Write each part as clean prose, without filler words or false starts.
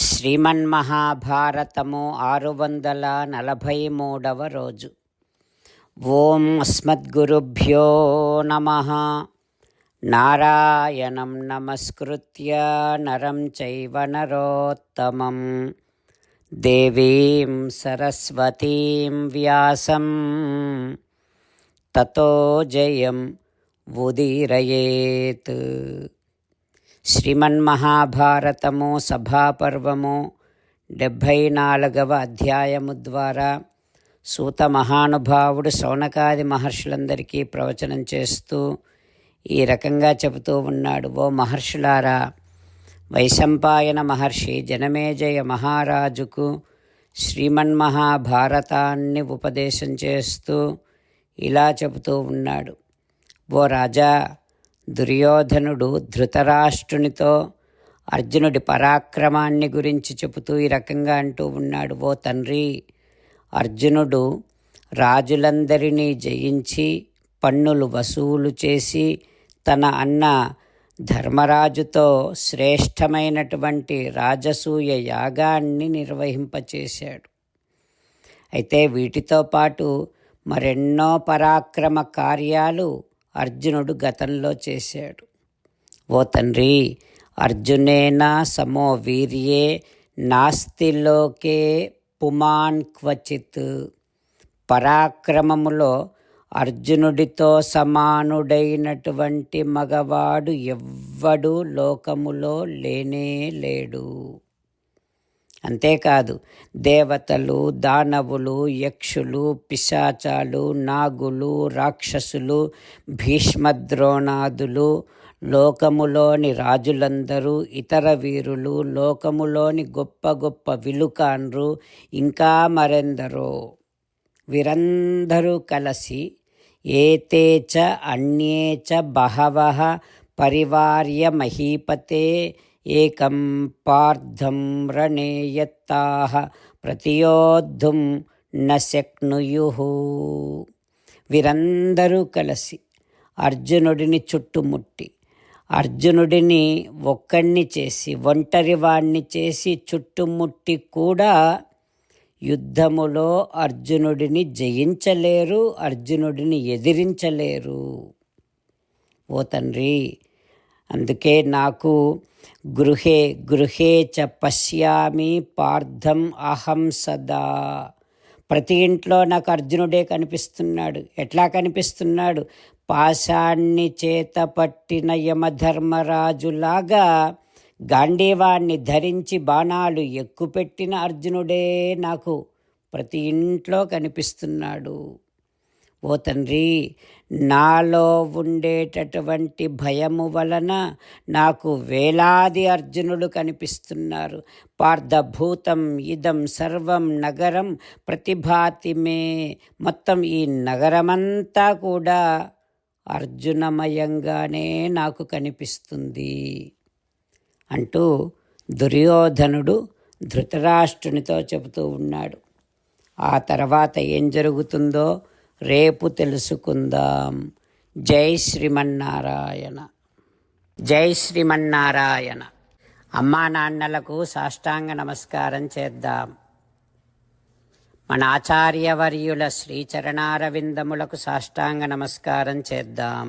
శ్రీమన్మహాభారతము 643వ రోజు. ఓం అస్మద్గురుభ్యో నమః. నారాయణం నమస్కృత్య నరం చైవ నరోత్తమం దేవీం సరస్వతీం వ్యాసం తతో జయం ఉదీరయేత్. శ్రీమన్మహాభారతము సభాపర్వము 74వ అధ్యాయము ద్వారా సూత మహానుభావుడు శౌనకాది మహర్షులందరికీ ప్రవచనం చేస్తూ ఈ రకంగా చెబుతూ ఉన్నాడు. ఓ మహర్షులారా, వైశంపాయన మహర్షి జనమేజయ మహారాజుకు శ్రీమన్మహాభారతాన్ని ఉపదేశం చేస్తూ ఇలా చెబుతూ ఉన్నాడు. ఓ రాజా, దుర్యోధనుడు ధృతరాష్ట్రునితో అర్జునుడి పరాక్రమాన్ని గురించి చెబుతూ ఈ రకంగా అంటూ ఉన్నాడు. ఓ తండ్రి, అర్జునుడు రాజులందరినీ జయించి పన్నులు వసూలు చేసి తన అన్న ధర్మరాజుతో శ్రేష్టమైనటువంటి రాజసూయ యాగాన్ని నిర్వహింపచేశాడు. అయితే వీటితో పాటు మరెన్నో పరాక్రమ కార్యాలు అర్జునుడు గతంలో చేశాడు. ఓ తండ్రి, అర్జునేన సమో వీర్యే నాస్తి లోకే పుమాన్ క్వచిత్. పరాక్రమములో అర్జునుడితో సమానుడైనటువంటి మగవాడు ఎవ్వడు లోకములో లేనే లేడు. అంతేకాదు, దేవతలు, దానవులు, యక్షులు, పిశాచాలు, నాగులు, రాక్షసులు, భీష్మద్రోణాదులు, లోకములోని రాజులందరూ, ఇతర వీరులు, లోకములోని గొప్ప గొప్ప విలుకాండ్రు, ఇంకా మరెందరో వీరందరూ కలిసి ఏతే చ అన్యే చ బహవః పరివార్య మహీపతే ఏకం పార్థం రణే యత్తాః ప్రతియోద్ధుం న శక్నుయుః. వీరందరూ కలిసి అర్జునుడిని చుట్టుముట్టి అర్జునుడిని ఒక్కడిని చేసి ఒంటరివాణ్ణి చేసి చుట్టుముట్టి కూడా యుద్ధములో అర్జునుడిని జయించలేరు, అర్జునుడిని ఎదిరించలేరు. ఓ తండ్రి, అందుకే నాకు గృహే గృహే చ పశ్యామి పార్థం అహం సదా. ప్రతి ఇంట్లో నాకు అర్జునుడే కనిపిస్తున్నాడు. ఎట్లా కనిపిస్తున్నాడు? పాశాన్ని చేత పట్టిన యమధర్మరాజులాగా గాంధీవాన్ని ధరించి బాణాలు ఎక్కుపెట్టిన అర్జునుడే నాకు ప్రతి ఇంట్లో కనిపిస్తున్నాడు. ఓ తండ్రి, నాలో ఉండేటటువంటి భయము వలన నాకు వేలాది అర్జునులు కనిపిస్తున్నారు. పార్థభూతం ఇదం సర్వం నగరం ప్రతిభాతి మే. మొత్తం ఈ నగరమంతా కూడా అర్జునమయంగానే నాకు కనిపిస్తుంది అంటూ దుర్యోధనుడు ధృతరాష్ట్రునితో చెబుతూ ఉన్నాడు. ఆ తర్వాత ఏం జరుగుతుందో రేపు తెలుసుకుందాం. జై శ్రీమన్నారాయణ. జై శ్రీమన్నారాయణ. అమ్మా నాన్నలకు సాష్టాంగ నమస్కారం చేద్దాం. మన ఆచార్యవర్యుల శ్రీచరణారవిందములకు సాష్టాంగ నమస్కారం చేద్దాం.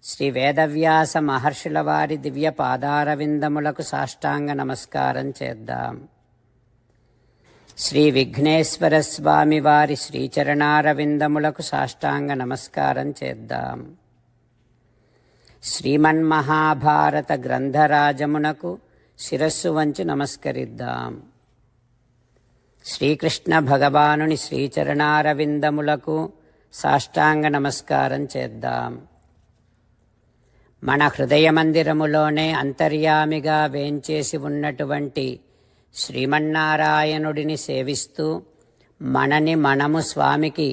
శ్రీ వేదవ్యాస మహర్షుల వారి దివ్య పాదారవిందములకు సాష్టాంగ నమస్కారం చేద్దాం. శ్రీ విఘ్నేశ్వర స్వామి వారి శ్రీచరణారవిందములకు సాష్టాంగ నమస్కారం చేద్దాం. శ్రీమన్మహాభారత గ్రంథరాజమునకు శిరస్సు వంచి నమస్కరిద్దాం. శ్రీకృష్ణ భగవానుని శ్రీచరణారవిందములకు సాష్టాంగ నమస్కారం చేద్దాం. మన హృదయ మందిరములోనే అంతర్యామిగా వేంచేసి ఉన్నటువంటి శ్రీమన్నారాయణుడిని సేవిస్తూ మనని మనము స్వామికి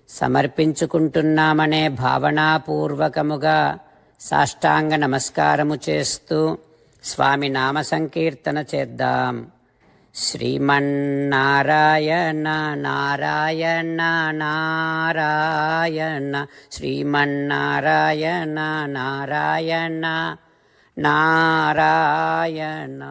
సమర్పించుకుంటున్నామనే భావనాపూర్వకముగా సాష్టాంగ నమస్కారము చేస్తూ స్వామి నామ సంకీర్తన చేద్దాం. శ్రీమన్నారాయణ నారాయణ నారాయణ శ్రీమన్నారాయణ నారాయణ నారాయణ.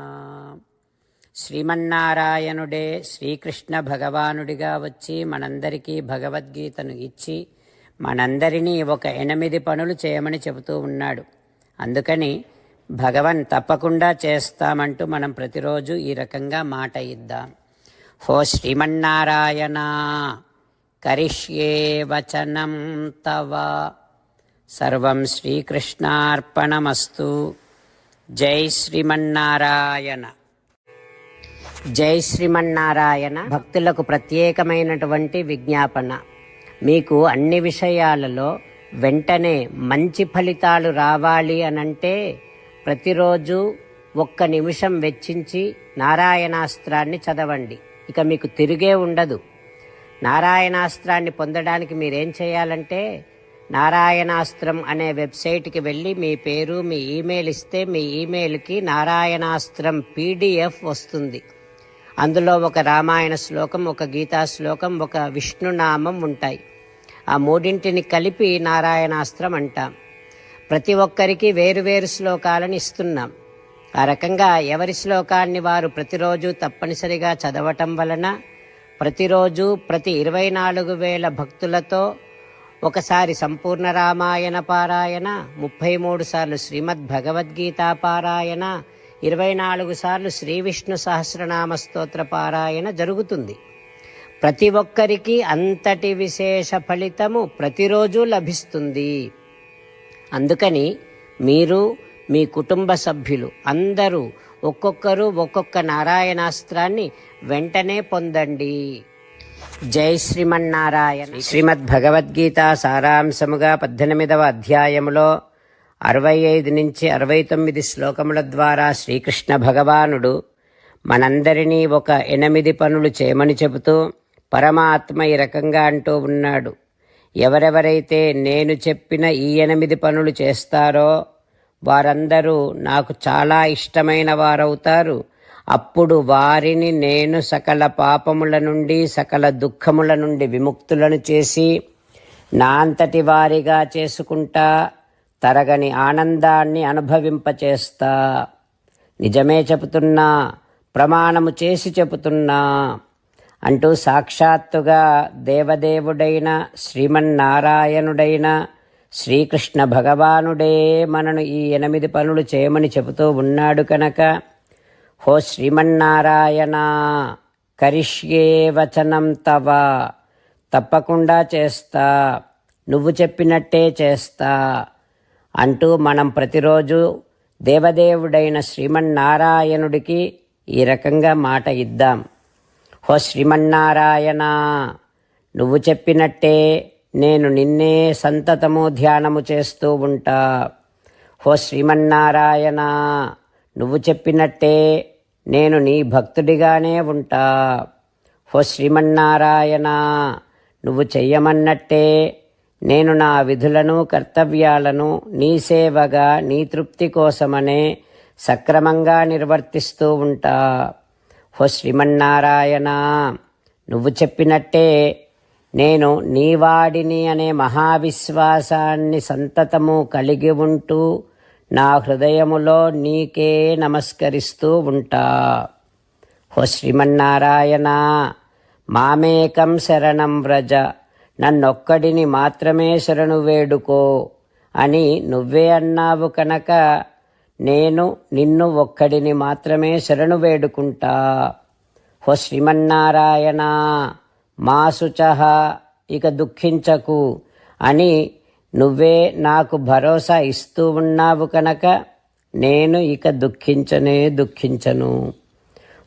శ్రీమన్నారాయణుడే శ్రీకృష్ణ భగవానుడిగా వచ్చి మనందరికీ భగవద్గీతను ఇచ్చి మనందరినీ ఒక 8 పనులు చేయమని చెబుతూ ఉన్నాడు. అందుకని భగవన్ తప్పకుండా చేస్తామంటూ మనం ప్రతిరోజు ఈ రకంగా మాట ఇద్దాం. హో శ్రీమన్నారాయణ కరిష్యే వచనం తవ సర్వం శ్రీకృష్ణార్పణమస్తు. జై శ్రీమన్నారాయణ. జై శ్రీమన్నారాయణ. భక్తులకు ప్రత్యేకమైనటువంటి విజ్ఞాపన. మీకు అన్ని విషయాలలో వెంటనే మంచి ఫలితాలు రావాలి అనంటే ప్రతిరోజు 1 నిమిషం వెచ్చించి నారాయణాస్త్రాన్ని చదవండి. ఇక మీకు తిరిగే ఉండదు. నారాయణాస్త్రాన్ని పొందడానికి మీరేం చేయాలంటే నారాయణాస్త్రం అనే వెబ్సైట్కి వెళ్ళి మీ పేరు మీ ఈమెయిల్ ఇస్తే మీ ఈమెయిల్కి నారాయణాస్త్రం PDF వస్తుంది. అందులో ఒక రామాయణ శ్లోకం, ఒక గీతా శ్లోకం, ఒక విష్ణునామం ఉంటాయి. ఆ 3 కలిపి నారాయణాస్త్రం అంటాం. ప్రతి ఒక్కరికి వేరువేరు శ్లోకాలను ఇస్తున్నాం. ఆ రకంగా ఎవరి శ్లోకాన్ని వారు ప్రతిరోజు తప్పనిసరిగా చదవటం వలన ప్రతిరోజు ప్రతి 24,000 భక్తులతో ఒకసారి సంపూర్ణ రామాయణ పారాయణ, 33 సార్లు శ్రీమద్ భగవద్గీత పారాయణ, 24 సార్లు శ్రీ విష్ణు సహస్రనామ స్తోత్ర పారాయణ జరుగుతుంది. ప్రతి ఒక్కరికి అంతటి విశేష ఫలితము ప్రతిరోజు లభిస్తుంది. అందుకని మీరు మీ కుటుంబ సభ్యులు అందరూ ఒక్కొక్కరు ఒక్కొక్క నారాయణాస్త్రాన్ని వెంటనే పొందండి. జై శ్రీమన్నారాయణ. శ్రీమద్ భగవద్గీత సారాంశముగా 18వ అధ్యాయములో 65 నుంచి 69 శ్లోకముల ద్వారా శ్రీకృష్ణ భగవానుడు మనందరినీ ఒక 8 పనులు చేయమని చెబుతూ పరమాత్మ ఈ రకంగా అంటూ ఉన్నాడు. ఎవరెవరైతే నేను చెప్పిన ఈ 8 పనులు చేస్తారో వారందరూ నాకు చాలా ఇష్టమైన వారవుతారు. అప్పుడు వారిని నేను సకల పాపముల నుండి సకల దుఃఖముల నుండి విముక్తులను చేసి నా అంతటి వారిగా చేసుకుంటా, తరగని ఆనందాన్ని అనుభవింపచేస్తా. నిజమే చెబుతున్నా, ప్రమాణము చేసి చెబుతున్నా అంటూ సాక్షాత్తుగా దేవదేవుడైన శ్రీమన్నారాయణుడైన శ్రీకృష్ణ భగవానుడే మనను ఈ 8 పనులు చేయమని చెబుతూ ఉన్నాడు కనుక హో శ్రీమన్నారాయణ కరిష్యే వచనం తవ తప్పకుండా చేస్తా, నువ్వు చెప్పినట్టే చేస్తా అంటూ మనం ప్రతిరోజు దేవదేవుడైన శ్రీమన్నారాయణుడికి ఈ రకంగా మాట ఇద్దాం. హో శ్రీమన్నారాయణ నువ్వు చెప్పినట్టే నేను నిన్నే సంతతము ధ్యానము చేస్తూ ఉంటా. హో శ్రీమన్నారాయణ నువ్వు చెప్పినట్టే నేను నీ భక్తుడిగానే ఉంటా. హో శ్రీమన్నారాయణ నువ్వు చెయ్యమన్నట్టే నేను నా విధులను కర్తవ్యాలను నీ సేవగా నీ తృప్తి కోసమనే సక్రమంగా నిర్వర్తిస్తూ ఉంటా. హో శ్రీమన్నారాయణ నువ్వు చెప్పినట్టే నేను నీవాడిని అనే మహావిశ్వాసాన్ని సంతతము కలిగి ఉంటూ నా హృదయములో నీకే నమస్కరిస్తూ ఉంటా. హో శ్రీమన్నారాయణ మామేకం శరణం వ్రజ నన్నొక్కడిని మాత్రమే శరణు వేడుకో అని నువ్వే అన్నావు కనుక నేను నిన్ను ఒక్కడిని మాత్రమే శరణు వేడుకుంటా. హో శ్రీమన్నారాయణ మా శుచః ఇక దుఃఖించకు అని నువ్వే నాకు భరోసా ఇస్తూ ఉన్నావు కనుక నేను ఇక దుఃఖించను.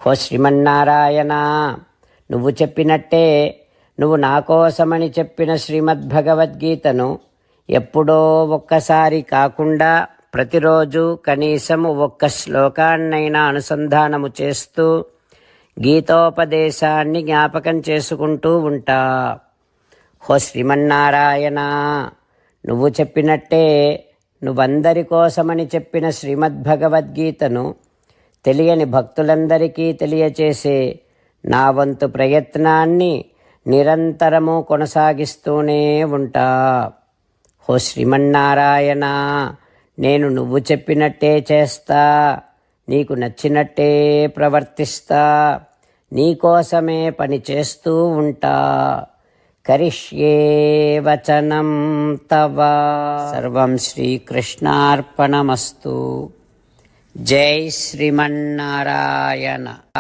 హో శ్రీమన్నారాయణ నువ్వు చెప్పినట్టే నువ్వు నా కోసమని చెప్పిన శ్రీమద్భగవద్గీతను ఎప్పుడో ఒక్కసారి కాకుండా ప్రతిరోజు కనీసం 1 శ్లోకాన్నైనా అనుసంధానము చేస్తూ గీతోపదేశాన్ని జ్ఞాపకం చేసుకుంటూ ఉంటా. హో శ్రీమన్నారాయణ నువ్వు చెప్పినట్టే నువ్వందరి కోసమని చెప్పిన శ్రీమద్భగవద్గీతను తెలియని భక్తులందరికీ తెలియచేసే నా వంతు ప్రయత్నాన్ని నిరంతరము కొనసాగిస్తూనే ఉంటా. హో శ్రీమన్నారాయణ నేను నువ్వు చెప్పినట్టే చేస్తా, నీకు నచ్చినట్టే ప్రవర్తిస్తా, నీకోసమే పని చేస్తూ ఉంటా. కరిష్యే వచనం తవ. సర్వం శ్రీకృష్ణార్పణమస్తు. జై శ్రీమన్నారాయణ.